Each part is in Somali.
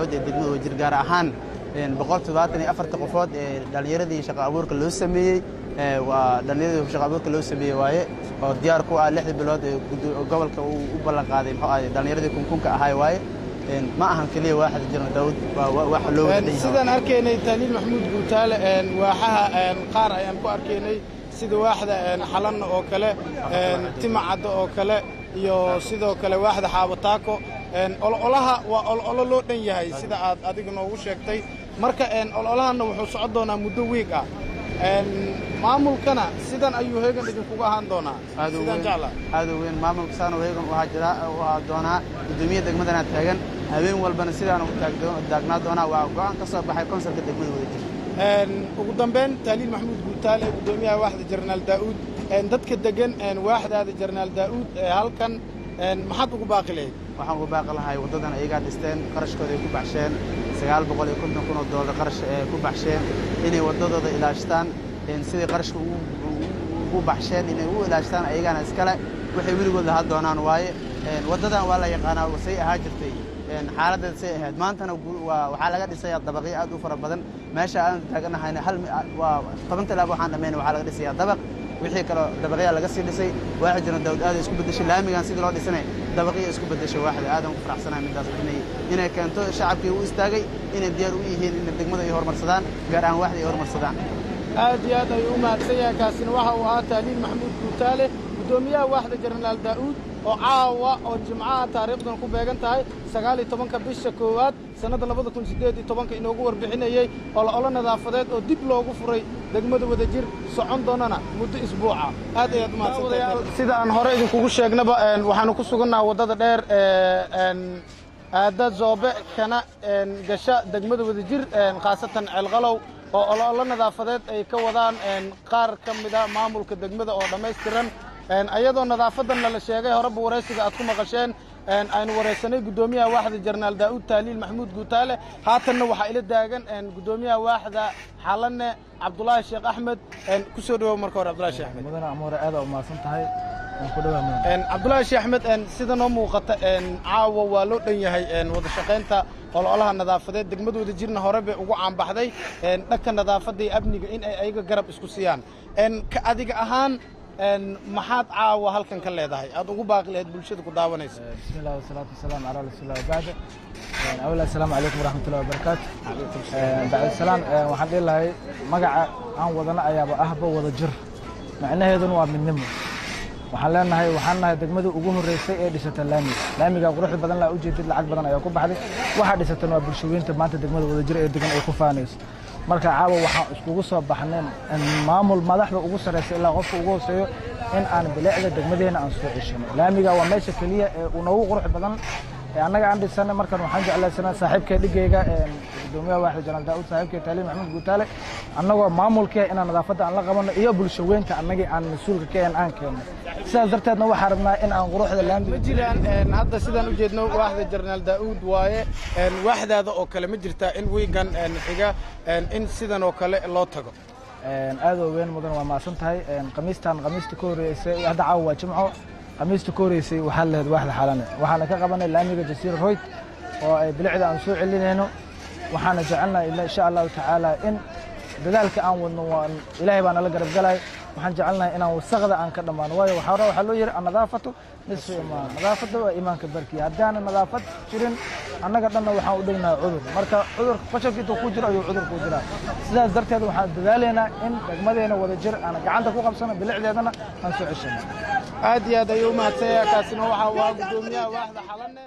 qofood ee degmada Wadajir gaar ahaan 174 qofood ee dhalinyaradii shaqo abuurka loo sameeyay waa dhalinyaradii shaqo abuurka loo sameeyay waaye oo diyaar ku ah 6 bilood ee gobolka uu u ballan qaaday muxuu ahayd dhalinyaradii kunkunka ahay waaye ما أهم كلية واحد جرنا داود واحد لو سيدنا أركيني تهليل محمود قوتال واحها قارة يعني أركيني سيد واحدة حلن أو كلا تمعد أو كلا يو سيد أو كلا واحدة حابتاكو أولها وأولو نيهاي سيد أديك نووش يكتي مركا أولها إنه حصعدنا مدويكا maamul kana sidan ayuu heegan idin kuga ahaan doonaa sidan jacla aad weyn maamulka saan heegan waxa jira waa doonaa gudoomiyaha degmadana taagan habeen walbana sidaan u taagnaa doonaa waa go'aan ka soo baxay konsolka degmada Wadajir ugu dambeyn Taliil Maxamuud Guutaale gudoomiyaha waaxda Jarnaal Daawud dadka degan waaxda Jarnaal Daawud halkan maxaad ugu baaqi lahayd waxaan ugu baaqi lahay wadadan ayaga dhisteen qarashkooda ay ku baxsheen $950 qarash ku baxsheen inay wadadooda ilaashtaan sidii qarashka ugu baxsheen inay u ilaashtaan ayagana iskale waxay wiligood lahaa doonaan waaye wadadan waa la yaqaanaa wasay ahaa jirtay xaaladda say ahayd maantana waxaa laga dhisayaa dabaqyo aad u fara badan meesha aan taaganahayna hal waa 10 talaabo waxaan dhameyn waxaa laga dhisayaa dabaq wixii kale dabaqyo laga sii dhisay waaxid Jarnaal Daawud aad isku bedeshay laamigan sidii loo dhisanay dabaqyo isku bedeshay waaxid aadan ku faraxsanahay midaas inay keento shacabkii u istaagay inay diyaar u yihiin in degmada ay horumarsadaan gaar ahaan waaxda ay horumarsadaan aad iyo aad ayuu u mahadsan yahay kaasina waxa uu ahaa Taliil Maxamuud Guutaale gudoomiyaha waaxda Jarnaal Daawud oo caawa oo jimcaha taariikhdan ku beegan tahay 19 bisha koowaad sanada 2018 inoogu warbixinayay oo nadaafadeed oo dib loogu furay degmada Wadajir socon doonana muddo isbuuca aad ayaad mahadsantahay sida aan hore idinku sheegnaba waxaanu ku sugannahay wadada dheer aada Zoobe kana gasha degmada Wadajir qaasatan Ceelqalow oo nadaafadeed ay ka wadaan qaar ka mid ah maamulka degmada oo dhameystiran ayadoo nadaafadan la sheegay horeba wareysiga aad ku maqasheen aynu wareysanay gudoomiyaha waaxda Jarnaal Daawud Taliil Maxamuud Guutaale haatanna waxa ila taagan gudoomiyaha waaxda Xalane Cabdullaahi Sheekh Axmed ku soo dhawaad marka hore Cabdullaahi Sheekh Axmed mudana amoore aad u maasan tahay ku dhawaad Cabdullaahi Sheekh Axmed sida noo muuqata caawa waa loo dhan yahay wada shaqeynta ololaha nadaafadeed degmada Wadajirna hore bay ugu caan baxday dhanka nadaafadda iyo amniga in ay ayaga garab isku siiyaan ka adiga ahaan maxaad caawa halkan ka leedahay aad ugu baaqi lahayd bulshada ku daawanaysa bismillaah wasalaatu wasalaamu calaa rasuulillaah ba'da awla assalaamu calaykum waraxmatullaahi wabarakaatu ba'da salaam waxaan dhihi lahay magaca aan wadana ayaaba ahba Wadajir macnaheeduna waa midnimo waxaan nahay degmada ugu horeysay ee dhisata laamiga quruxda badan la u jeedid lacag badan ayaa ku baxday waxa dhisatan waa bulshooyinta maanta degmada Wadajir ee degan ay ku faanayso marka caawa waxaan iskugu soo baxneen maamul madaxda ugu sareeyay ilaa qofka ugu hooseeyo in aan bilaacda degmadeena aan soo ceshino laamiga waa meesha kaliya ee ugu qurux badan annaga aan dhisana markan waxaan jeclaysana saaxiibkay dhigayga gudoomiyaha waaxda Jarnaal Daawud saaxiibkay Taliil Maxamuud Guutaale annagoo maamulka in nadaafadda aan la qabano iyo bulshooyinka annaga aan mas'uulka ka aan keeno sidaas darteedna waxaan rabnaa in aan quruxda laamiga jiraan hadda sidaan u jeedno waaxda Jarnaal Daawud waaye waaxdaada oo kale ma jirtaa in weegan xiga in sidan oo kale loo tago aad oo weyn mudan waa maasan tahay qamiista ka horeysay hadda caawa waa jimco qamiista ka horeysay waxa leed waaxda Xalane waxaana ka qabanay laamiga Jasiir Royd oo ay bilicda aan soo celinayno waxaana jecelnahay insha Allah taala in dadaalka aan wadno waan Ilaahay baan la garab galay waxaan jecelnahay inaan wasaqda aan ka dhamaan waayo waxa loo yiri nadaafatu nisfu iimaan nadaafada waa iimaanka barkiya haddaan nadaafad jirin annaga dhanna waxaan u dhignahay cudur marka cudurka qashabkiisa ku jiro ayuu cudurku jiraa sidaas darteed waxaan dadaaleynaa in degmadeena Wadajir aan gacanta ku qabsano bilicdeedana aan soo ceshano aad iyo aad ayuu mahadsanyahay kaasina waxa waa gudoomiyaha waaxda Xalane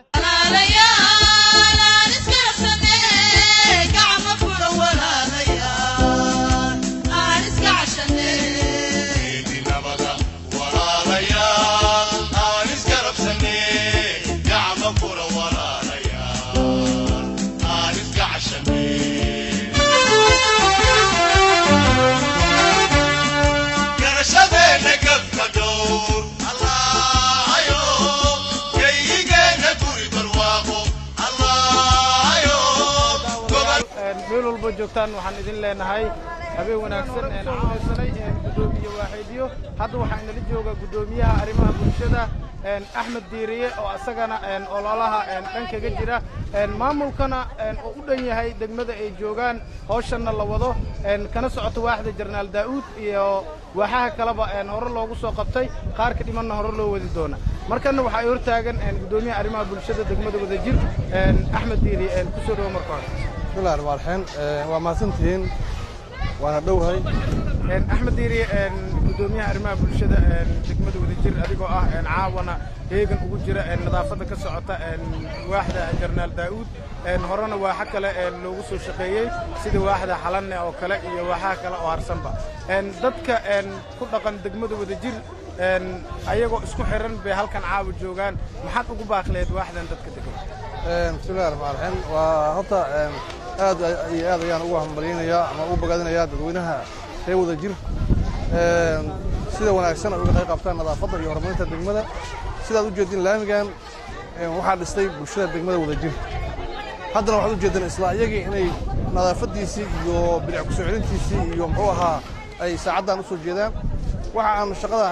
joogtaan waxaan idin leenahay habeen wanaagsan aan caawisanay gudoomiyaha waaxda faa'iidiyo hadda waxaa inala jooga guddoomiyaha arrimaha bulshada Axmed Diiriye oo asagana ololaha dhankaga jira maamulkana oo u dhan yahay degmada ay joogaan hawshanna la wado kana socoto waaxda Jarnaal Daa'uud iyo waxaa kalaba hore loogu soo qabtay qaar ka dhimanna hore loo wadi doona markana waxa ay hortaagan guddoomiyaha arrimaha bulshada degmada Wadajir Axmed Diiriye ku soo dhaw markaa bismillaahir rahmaanir rahiim waa maasantiin waana dhowhay Axmed Diiriye guddoomiyaha arrimaha bulshada degmada Wadajir adigoo ah caawana heegan ugu jira nadaafada ka socota waaxda Jarnaal Daa'uud horena waxa kale loogu soo shaqeeyay sida waaxda Xalanne oo kale iyo waxa kale oo harsanba dadka ku dhaqan degmada Wadajir ayagoo isku xiran bay halkan caawa joogaan maxaad ugu baaqleed waaxdan dadka degan bismillaahir rahmaanir rahiim waa horta aad ayaan ugu hambaliynayaa ama ugu bogaadinayaa dadweynaha reer Wadajir sida wanaagsan uga qayb qaataan nadaafadda iyo horumarinta degmada sidaad u jeedin laamigan waxaa dhistay bulshada degmada Wadajir haddana waxaad u jeedin isla iyagii inay nadaafadiisii iyo bilic ku soo celintiisii iyo muxuu ahaa ay saacadan u soo jeedaan waxa aan shaqada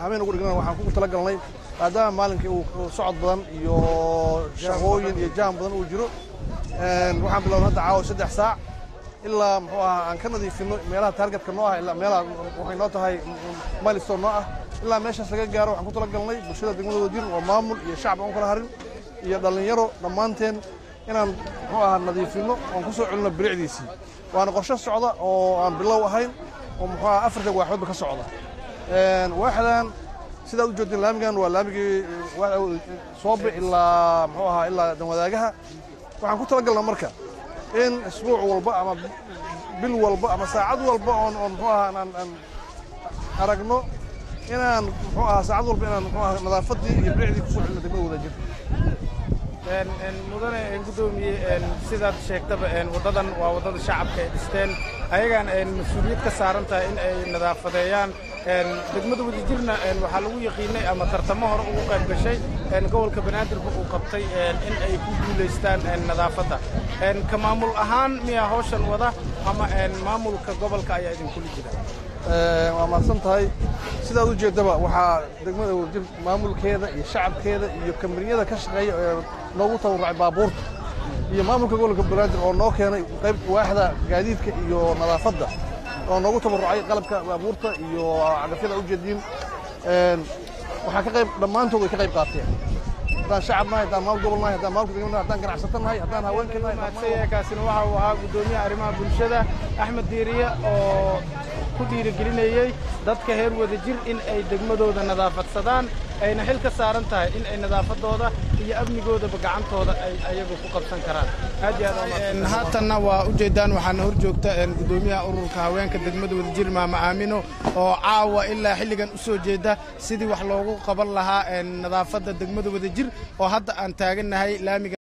habeen ugu dhignaa waxaan ku tala galnay maadaama maalinkii uu socod badan iyo shaqooyin iyo jaam badan uu jiro waxaan bilownay hadda caawa 3 saac ilaa muxuu ahaa aan ka nadiifino meelaha targetka noo ah ilaa meelaha waxay noo tahay milestone noo ah ilaa meeshaas laga gaaro waxaan ku tala galnay bulshada degmada Wadajir oo maamul iyo shacab aan kala harin iyo dhalinyaro dhammaanteen inaan muxuu ahaa nadiifino oo ku soo celino bilicdiisii waana qorshe socda oo aan bilow ahayn oo muxuu ahaa afarta waaxood ka socda waaxdan sidaad u jeedin laamigan waa laamigii soobe ilaa muxuu ahaa ilaa danwadaagaha waxaan ku tala galnaa marka in isbuuc walba ama bil walba ama saacad walba oo muxuu ahaa aan aragno inaan muxuu ahaa saacad walba inaan muxuu ahaa nadaafadii iyo bilicdii ku soo celino degmada Wadajir mudane guddoomiye sidaad sheegtaba wadadan waa wadada shacabka ay dhisteen ayagaan mas'uuliyad ka saaran tahay in ay nadaafadeeyaan degmada Wadajirna waxaa lagu yaqiinay ama tartamo hore ugu qayb gashay gobolka Banaadir uu qabtay in ay ku guuleystaan nadaafadda ka maamul ahaan miya hawshan wada ama maamulka gobolka ayaa idin kula jira waa maasan tahay sidaad u jeedaba waxaa degmada Wadajir maamulkeeda iyo shacabkeeda iyo kambaniyada ka shaqeeya noogu tabarucay baabuurta iyo maamulka gobolka Banaadir oo noo keenay qayb waaxda gaadiidka iyo nadaafadda oo noogu tabarucay qalabka baabuurta iyo cagafyada u jeedin waxaa ka qayb dhammaantood way ka qayb qaateen haddaan shacabnahay haddaan maamul gobolnahay haddaan maamulka degmada haddaan ganacsatanahay haddaan haweenkanahay kaasina waxa uu ahaa guddoomiyaha arrimaha bulshada Axmed Diiriye oo ku dhiirigelinayay dadka heer Wadajir in ay degmadooda nadaafadsadaan ayna xil ka saaran tahay in ay nadaafadooda iyo amnigooda gacantooda ay ayagu ku qabsan karaan aad iyo aad haatanna waa u jeedaan waxaana hor joogta guddoomiyaha ururka haweenka degmada Wadajir Maama Aamino oo caawa ilaa xilligan u soo jeeda sidii wax loogu qaban lahaa nadaafadda degmada Wadajir oo hadda aan taaganahay laamiga